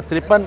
53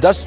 10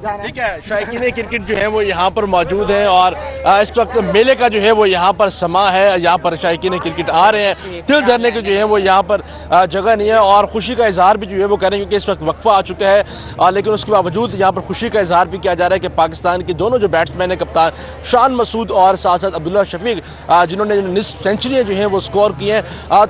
ٹھیک ہے، شائقین کرکٹ جو ہے وہ یہاں پر موجود ہیں اور اس وقت میلے کا جو ہے وہ یہاں پر سما ہے، یہاں پر شائقین کرکٹ آ رہے ہیں، دل دھرنے کی جو ہے وہ یہاں پر جگہ نہیں ہے اور خوشی کا اظہار بھی جو ہے وہ کر رہے ہیں کیونکہ اس وقت وقفہ آ چکا ہے، لیکن اس کے باوجود یہاں پر خوشی کا اظہار بھی کیا جا رہا ہے کہ پاکستان کی دونوں جو بیٹسمین ہیں کپتان شان مسعود اور ساتھ ساتھ عبداللہ شفیق جنہوں نے نصف سینچریاں جو ہیں وہ سکور کی ہیں،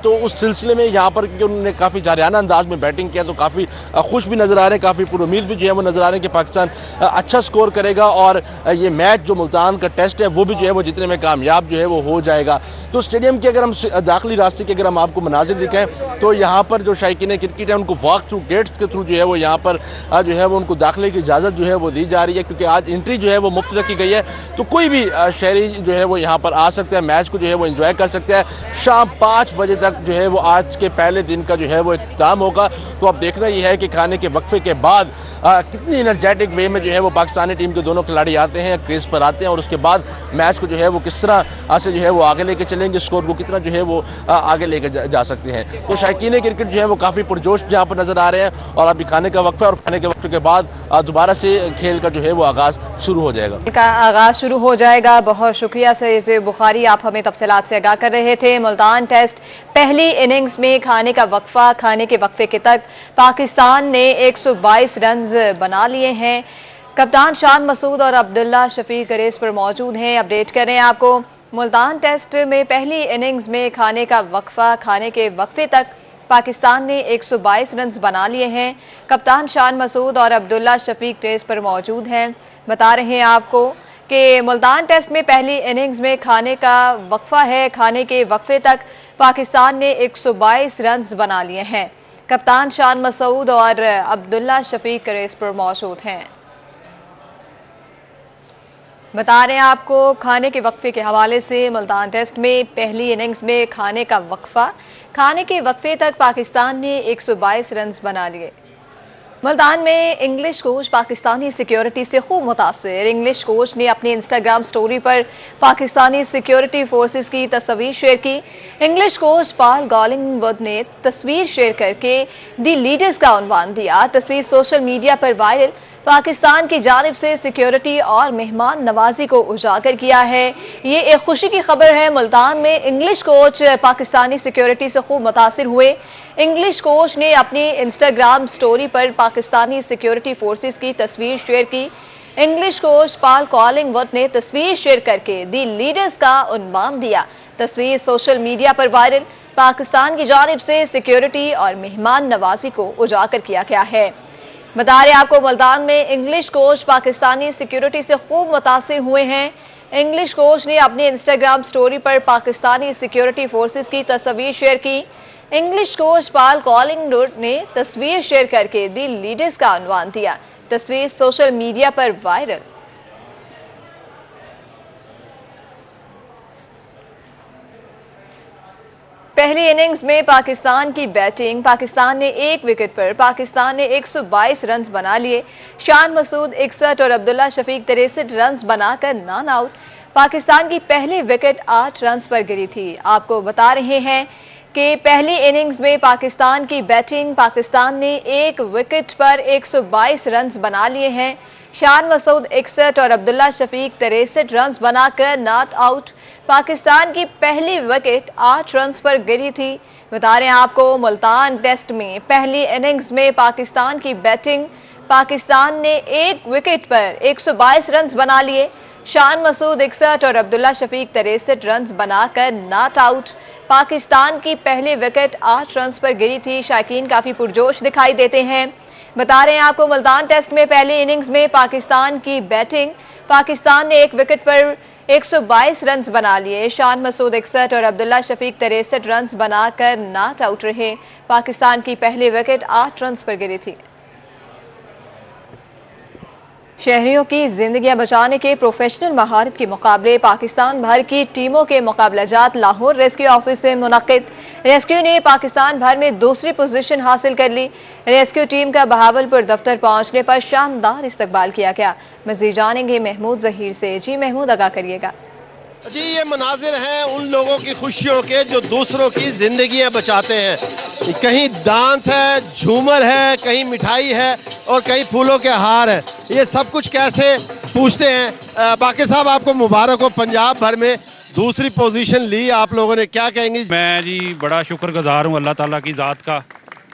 تو اس سلسلے میں یہاں پر کیونکہ انہوں نے کافی جارحانہ انداز میں بیٹنگ کیا تو کافی خوش بھی نظر آ رہے ہیں، کافی پر امید بھی جو ہے وہ نظر آ رہے ہیں کہ پاکستان اچھا سکور کرے گا اور یہ میچ جو ملتان کا ٹیسٹ ہے وہ بھی جو ہے وہ جتنے میں کامیاب جو ہے وہ ہو جائے گا۔ تو اسٹیڈیم کے اگر ہم داخلی راستے کے اگر ہم آپ کو مناظر دکھائیں تو یہاں پر جو شائقین کرکٹ ہیں ان کو واک تھرو گیٹس کے تھرو جو ہے وہ یہاں پر جو ہے وہ ان کو داخلے کی اجازت جو ہے وہ دی جا رہی ہے کیونکہ آج انٹری جو ہے وہ مفت رکھی گئی ہے، تو کوئی بھی شہری جو ہے وہ یہاں پر آ سکتا ہے، میچ کو جو ہے وہ انجوائے کر سکتا ہے۔ شام 5 بجے تک جو ہے وہ آج کے پہلے دن کا جو ہے وہ اختتام ہوگا، تو اب دیکھنا یہ ہے کہ کھانے کے وقفے کے بعد کتنی انرجیٹک وے میں جو ہے وہ پاکستانی ٹیم کے دونوں کھلاڑی آتے ہیں، کریز پر آتے ہیں اور اس کے بعد میچ کو جو ہے وہ کس طرح سے جو ہے وہ آگے لے کے چلیں گے، سکور کو کتنا جو ہے وہ آگے لے کے جا سکتے ہیں۔ تو شائقین کرکٹ جو ہے وہ کافی پرجوش جہاں پر نظر آ رہے ہیں اور ابھی کھانے کا وقفہ اور کھانے کے وقفے کے بعد دوبارہ سے کھیل کا جو ہے وہ آغاز شروع ہو جائے گا۔ آغاز شروع ہو جائے گا۔ بہت شکریہ سعید بخاری، آپ ہمیں تفصیلات سے آگاہ کر رہے تھے۔ ملتان ٹیسٹ پہلی اننگز میں کھانے کا وقفہ، کھانے کے وقفے کے تک پاکستان نے 122 رنز بنا لیے ہیں۔ کپتان شان مسعود اور عبداللہ شفیق کریز پر موجود ہیں، اپڈیٹ کریں آپ کو۔ ملتان ٹیسٹ میں پہلی اننگز میں کھانے کا وقفہ، کھانے کے وقفے تک پاکستان نے 122 رنز بنا لیے ہیں۔ کپتان شان مسعود اور عبداللہ شفیق کریز پر موجود ہیں، بتا رہے ہیں آپ کو کہ ملتان ٹیسٹ میں پہلی اننگز میں کھانے کا وقفہ ہے، کھانے کے وقفے تک پاکستان نے 122 رنز بنا لیے ہیں۔ کپتان شان مسعود اور عبداللہ شفیق کریز پر موجود ہیں۔ بتا رہے ہیں آپ کو کھانے کے وقفے کے حوالے سے ملتان ٹیسٹ میں پہلی اننگز میں کھانے کا وقفہ، کھانے کے وقفے تک پاکستان نے 122 رنز بنا لیے۔ ملتان میں انگلش کوچ پاکستانی سیکیورٹی سے خوب متاثر۔ انگلش کوچ نے اپنی انسٹاگرام سٹوری پر پاکستانی سیکیورٹی فورسز کی تصویر شیئر کی۔ انگلش کوچ پال گالنگ وڈ نے تصویر شیئر کر کے دی لیڈرز کا عنوان دیا۔ تصویر سوشل میڈیا پر وائرل، پاکستان کی جانب سے سیکیورٹی اور مہمان نوازی کو اجاگر کیا ہے۔ یہ ایک خوشی کی خبر ہے۔ ملتان میں انگلش کوچ پاکستانی سیکیورٹی سے خوب متاثر ہوئے۔ انگلش کوچ نے اپنی انسٹاگرام سٹوری پر پاکستانی سیکیورٹی فورسز کی تصویر شیئر کی۔ انگلش کوچ پال گالنگ وڈ نے تصویر شیئر کر کے دی لیڈرز کا عنوان دیا۔ تصویر سوشل میڈیا پر وائرل، پاکستان کی جانب سے سیکیورٹی اور مہمان نوازی کو اجاگر کیا گیا ہے۔ بتا رہے آپ کو ملتان میں انگلش کوچ پاکستانی سیکیورٹی سے خوب متاثر ہوئے ہیں۔ انگلش کوچ نے اپنی انسٹاگرام سٹوری پر پاکستانی سیکیورٹی فورسز کی تصویر شیئر کی۔ انگلش کوچ پال گالنگ وڈ نے تصویر شیئر کر کے دی لیڈرز کا عنوان دیا۔ تصویر سوشل میڈیا پر وائرل۔ پہلی اننگز میں پاکستان کی بیٹنگ، پاکستان نے 1 وکٹ پر پاکستان نے 122 رنز بنا لیے۔ شان مسعود 61 اور عبداللہ شفیق 63 رنز بنا کر نان آؤٹ۔ پاکستان کی پہلی وکٹ 8 رنز پر گری تھی۔ آپ کو بتا رہے ہیں کہ پہلی اننگز میں پاکستان کی بیٹنگ، پاکستان نے 1 وکٹ پر 122 رنز بنا لیے ہیں۔ شان مسعود 61 اور عبداللہ شفیق 63 رنز بنا کر ناٹ آؤٹ۔ پاکستان کی پہلی وکٹ 8 رنز پر گری تھی۔ بتا رہے ہیں آپ کو ملتان ٹیسٹ میں پہلی اننگز میں پاکستان کی بیٹنگ، پاکستان نے 1 وکٹ پر 122 رنز بنا لیے۔ شان مسعود 61 اور عبداللہ شفیق 63 رنز بنا کر ناٹ آؤٹ۔ پاکستان کی پہلی وکٹ 8 رنز پر گری تھی۔ شائقین کافی پرجوش دکھائی دیتے ہیں۔ بتا رہے ہیں آپ کو ملتان ٹیسٹ میں پہلی اننگز میں پاکستان کی بیٹنگ، پاکستان نے 1 وکٹ پر 122 رنز بنا لیے۔ شان مسعود 61 اور عبداللہ شفیق 63 رنز بنا کر ناٹ آؤٹ رہے۔ پاکستان کی پہلی وکٹ 8 رنز پر گری تھی۔ شہریوں کی زندگیاں بچانے کے پروفیشنل مہارت کے مقابلے پاکستان بھر کی ٹیموں کے مقابلہ جات لاہور ریسکیو آفس سے منعقد۔ ریسکیو نے پاکستان بھر میں دوسری پوزیشن حاصل کر لی۔ ریسکیو ٹیم کا بہاولپور دفتر پہنچنے پر شاندار استقبال کیا گیا۔ مزید جانیں گے محمود ظہیر سے۔ جی محمود، آگاہ کریے گا۔ جی، یہ مناظر ہیں ان لوگوں کی خوشیوں کے جو دوسروں کی زندگیاں بچاتے ہیں۔ کہیں ڈانس ہے، جھومر ہے، کہیں مٹھائی ہے اور کہیں پھولوں کے ہار ہے. یہ سب کچھ کیسے پوچھتے ہیں. باقر صاحب آپ کو مبارک ہو، پنجاب بھر میں دوسری پوزیشن لی آپ لوگوں نے، کیا کہیں گے؟ میں جی بڑا شکر گزار ہوں اللہ تعالیٰ کی ذات کا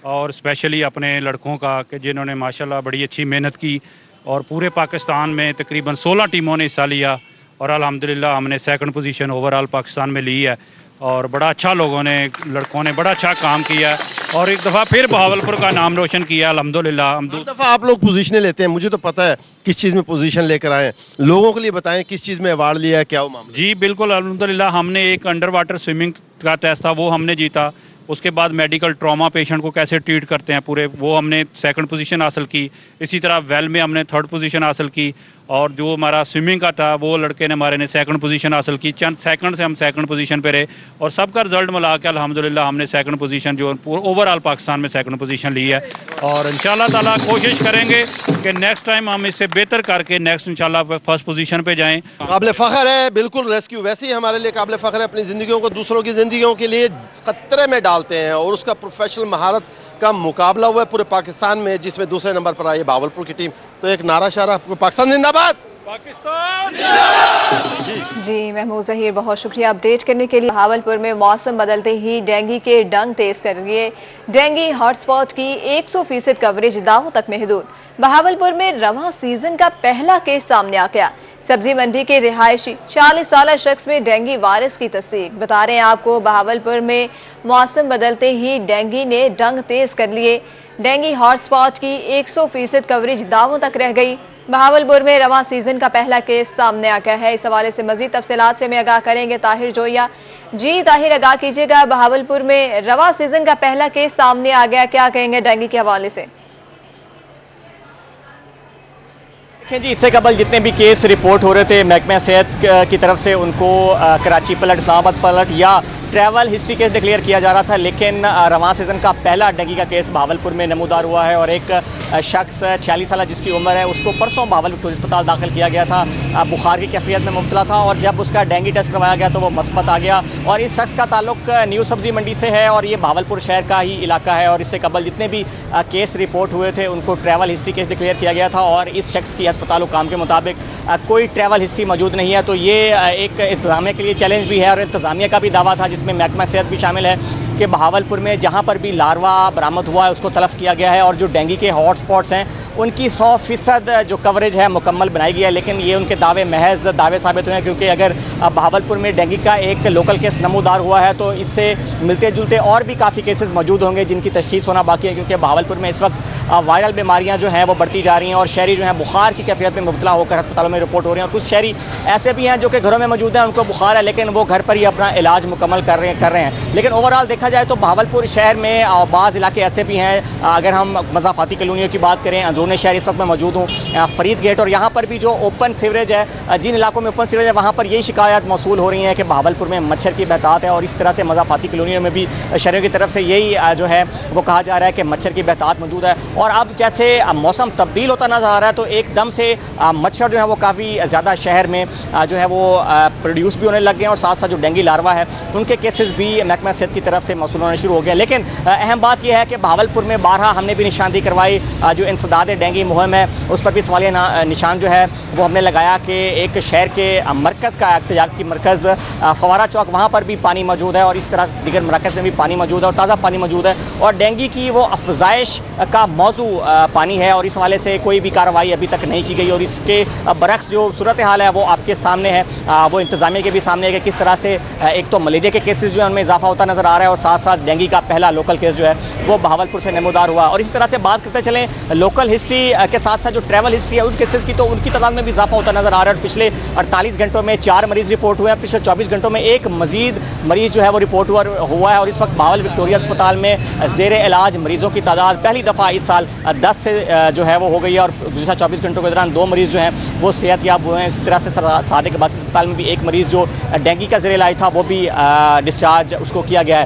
اور اسپیشلی اپنے لڑکوں کا کہ جنہوں نے ماشاءاللہ بڑی اچھی محنت کی اور پورے پاکستان میں تقریباً 16 ٹیموں نے حصہ لیا اور الحمدللہ ہم نے سیکنڈ پوزیشن اوورآل پاکستان میں لی ہے اور بڑا اچھا لوگوں نے، لڑکوں نے بڑا اچھا کام کیا اور ایک دفعہ پھر بہاولپور کا نام روشن کیا الحمدللہ. ہر دفعہ آپ لوگ پوزیشنیں لیتے ہیں، مجھے تو پتہ ہے کس چیز میں پوزیشن لے کر آئے ہیں، لوگوں کے لیے بتائیں کس چیز میں ایوارڈ لیا ہے، کیا وہ معاملہ؟ جی بالکل الحمدللہ ہم نے ایک انڈر واٹر سوئمنگ کا ٹیسٹ تھا وہ ہم نے جیتا. اس کے بعد میڈیکل ٹراما پیشنٹ کو کیسے ٹریٹ کرتے ہیں پورے، وہ ہم نے سیکنڈ پوزیشن حاصل کی. اسی طرح ویل میں ہم نے تھرڈ پوزیشن حاصل کی اور جو ہمارا سوئمنگ کا تھا وہ لڑکے نے ہمارے نے سیکنڈ پوزیشن حاصل کی. چند سیکنڈ سے ہم سیکنڈ پوزیشن پہ رہے اور سب کا رزلٹ ملا کے الحمدللہ ہم نے سیکنڈ پوزیشن جو اوورآل پاکستان میں سیکنڈ پوزیشن لی ہے اور انشاءاللہ تعالیٰ کوشش کریں گے کہ نیکسٹ ٹائم ہم اس سے بہتر کر کے نیکسٹ انشاءاللہ فرسٹ پوزیشن پہ جائیں. قابل فخر ہے، بالکل ریسکیو ویسے ہی ہمارے لیے قابل فخر ہے، اپنی زندگیوں کو دوسروں کی زندگیوں کے لیے خطرے میں ڈالتے ہیں اور اس کا پروفیشنل مہارت کا مقابلہ ہوا ہے پورے پاکستان میں، جس میں دوسرے نمبر پر آئی ہے بہاولپور کی ٹیم. تو ایک نعرہ شعرہ پاکستان زندہ باد. جی محمود ظہیر بہت شکریہ اپڈیٹ کرنے کے لیے. بہاولپور میں موسم بدلتے ہی ڈینگی کے ڈنگ تیز کر لیے. ڈینگی ہاٹ سپاٹ کی 100% کوریج داؤں تک محدود. بہاولپور میں رواں سیزن کا پہلا کیس سامنے آ گیا. سبزی منڈی کے رہائشی 40 سالہ شخص میں ڈینگی وائرس کی تصدیق. بتا رہے ہیں آپ کو بہاولپور میں موسم بدلتے ہی ڈینگی نے ڈنگ تیز کر لیے. ڈینگی ہاٹ سپاٹ کی 100% کوریج داؤں تک رہ گئی. بہاولپور میں رواں سیزن کا پہلا کیس سامنے آ گیا ہے. اس حوالے سے مزید تفصیلات سے میں آگاہ کریں گے طاہر جویا. جی طاہر آگاہ کیجیے گا، بہاولپور میں رواں سیزن کا پہلا کیس سامنے آ گیا، کیا کہیں گے ڈینگی کے حوالے سے؟ جی اس سے قبل جتنے بھی کیس رپورٹ ہو رہے تھے محکمہ صحت کی طرف سے ان کو کراچی پلٹ، اسلام آباد پلٹ یا ٹریول ہسٹری کیس ڈکلیئر کیا جا رہا تھا، لیکن رواں سیزن کا پہلا ڈینگی کا کیس بہاولپور میں نمودار ہوا ہے اور ایک شخص 46 سالہ جس کی عمر ہے اس کو پرسوں بہاولپور ہسپتال داخل کیا گیا تھا. بخار کی کیفیت میں مبتلا تھا اور جب اس کا ڈینگی ٹیسٹ کروایا گیا تو وہ مثبت آ گیا اور اس شخص کا تعلق نیو سبزی منڈی سے ہے اور یہ بہاولپور شہر کا ہی علاقہ ہے. اور اس سے قبل جتنے بھی کیس رپورٹ ہوئے تھے ان کو ٹریول ہسٹری کیس ڈکلیئر کیا گیا تھا اور اس شخص کی ہسپتال حکام کے مطابق کوئی ٹریول ہسٹری موجود نہیں ہے. تو یہ ایک انتظامیہ کے لیے چیلنج بھی ہے اور انتظامیہ کا بھی دعویٰ تھا جس میں محکمہ صحت بھی شامل ہے کہ بہاولپور میں جہاں پر بھی لاروا برآمد ہوا ہے اس کو تلف کیا گیا ہے اور جو ڈینگی کے ہاٹ سپاٹس ہیں ان کی 100% جو کوریج ہے مکمل بنائی گئی ہے. لیکن یہ ان کے دعوے محض دعوے ثابت ہوئے ہیں کیونکہ اگر بہاولپور میں ڈینگی کا ایک لوکل کیس نمودار ہوا ہے تو اس سے ملتے جلتے اور بھی کافی کیسز موجود ہوں گے جن کی تشخیص ہونا باقی ہے کیونکہ بہاولپور میں اس وقت وائرل بیماریاں جو ہیں وہ بڑھتی جا رہی ہیں اور شہری جو ہیں بخار کی کیفیت میں مبتلا ہو کر ہسپتالوں میں رپورٹ ہو رہے ہیں اور کچھ شہری ایسے بھی ہیں جو کہ گھروں میں موجود ہیں ان کو بخار ہے لیکن وہ گھر پر ہی اپنا علاج مکمل کر رہے ہیں. لیکن اوورآل دیکھا جائے تو بہاولپور شہر میں بعض علاقے ایسے بھی ہیں، اگر ہم مضافاتی کالونیوں کی بات کریں، اندرون شہر اس وقت میں موجود ہوں فرید گیٹ اور یہاں پر بھی جو اوپن سیوریج ہے، جن علاقوں میں اوپن سیوریج ہے وہاں پر یہی شکایات موصول ہو رہی ہیں کہ بہاولپور میں مچھر کی بہتات ہے اور اس طرح سے مضافاتی کالونیوں میں بھی شہریوں کی طرف سے یہی جو ہے وہ کہا جا رہا ہے کہ مچھر کی بہتات موجود ہے. اور اب جیسے موسم تبدیل ہوتا نظر آ رہا ہے تو ایک دم سے مچھر جو ہے وہ کافی زیادہ شہر میں جو ہے وہ پروڈیوس بھی ہونے لگ گئے ہیں اور ساتھ ساتھ جو ڈینگی لاروا ہے ان کے کیسز بھی محکمہ صحت کی طرف سے موصول ہونے شروع ہو گئے. لیکن اہم بات یہ ہے کہ بہاولپور میں بارہا ہم نے بھی نشاندہی کروائی، جو انسداد ڈینگی مہم ہے اس پر بھی سوالیہ نشان جو ہے وہ ہم نے لگایا کہ ایک شہر کے مرکز کا تجارتی مرکز فوارہ چوک وہاں پر بھی پانی موجود ہے اور اس طرح دیگر مراکز میں بھی پانی موجود ہے اور تازہ پانی موجود ہے اور ڈینگی کی وہ افزائش کا موضوع پانی ہے اور اس حوالے سے کوئی بھی کارروائی ابھی تک نہیں کی گئی. اور اس کے برعکس جو صورتحال ہے وہ آپ کے سامنے ہے، وہ انتظامیہ کے بھی سامنے ہے کہ کس طرح سے ایک تو ملیریا کے کیسز جو ہے ان میں اضافہ ہوتا نظر آ رہا ہے اور ساتھ ساتھ ڈینگی کا پہلا لوکل کیس جو ہے وہ بہاولپور سے نمودار ہوا. اور اسی طرح سے بات کرتے چلیں لوکل ہسٹری کے ساتھ ساتھ جو ٹریول ہسٹری ہے ان کیسز کی تو ان کی تعداد میں بھی اضافہ ہوتا نظر آ رہا ہے. اور پچھلے 48 گھنٹوں میں 4 مریض رپورٹ ہوئے ہیں، پچھلے 24 گھنٹوں میں ایک مزید مریض جو ہے وہ رپورٹ ہوا ہے اور اس وقت بہاول وکٹوریہ اسپتال میں زیر علاج مریضوں کی تعداد پہلی دفعہ اس سال 10 سے جو ہے وہ ہو گئی ہے اور گزشتہ 24 گھنٹوں کے دوران 2 مریض جو ہیں وہ صحت یاب ہوئے ہیں. اسی طرح سے صادق عباسی اسپتال میں بھی ایک مریض جو ڈینگی کا زیر علاج تھا وہ بھی ڈسچارج اس کو کیا گیا ہے.